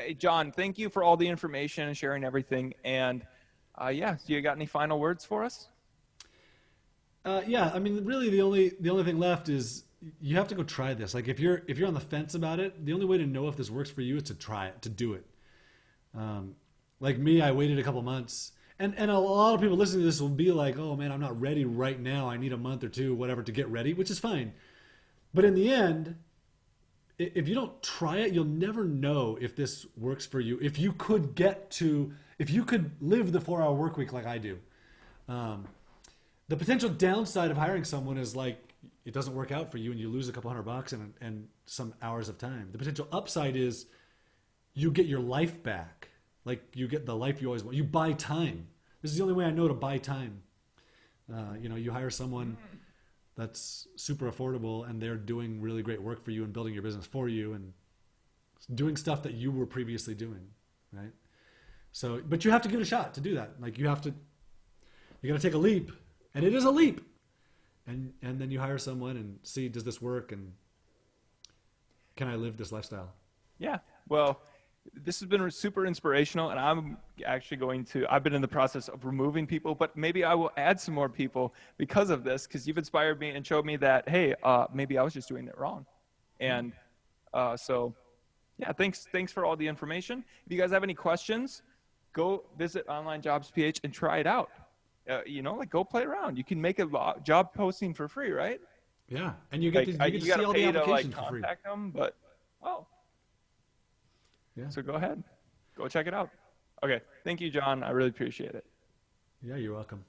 Hey, John, thank you for all the information and sharing everything. And yeah, do you got any final words for us? Yeah, I mean, really, the only thing left is you have to go try this. Like, if you're on the fence about it, the only way to know if this works for you is to try it, to do it. Um, like me, I waited a couple months, and a lot of people listening to this will be like, "Oh man, I'm not ready right now. I need a month or two, whatever, to get ready," which is fine. But in the end, if you don't try it, you'll never know if this works for you. If you could live the 4 hour work week like I do, um, the potential downside of hiring someone is like it doesn't work out for you and you lose a couple $100 and some hours of time. The potential upside is you get your life back. Like you get the life you always want. You buy time. This is the only way I know to buy time. You hire someone that's super affordable and they're doing really great work for you and building your business for you and doing stuff that you were previously doing, right? So, but you have to give it a shot to do that. Like you got to take a leap, and it is a leap. And then you hire someone and see, does this work, and can I live this lifestyle? Yeah. Well, this has been super inspirational, and I'm actually I've been in the process of removing people, but maybe I will add some more people because of this, because you've inspired me and showed me that, hey, maybe I was just doing it wrong. And so, yeah, thanks for all the information. If you guys have any questions, go visit Online Jobs PH and try it out. Go play around. You can make a job posting for free, right? Yeah, and you get to see gotta all the pay to applications for free. contact them, but oh, Yeah, so go ahead, go check it out. Okay, thank you, John. I really appreciate it. yeah, you're welcome.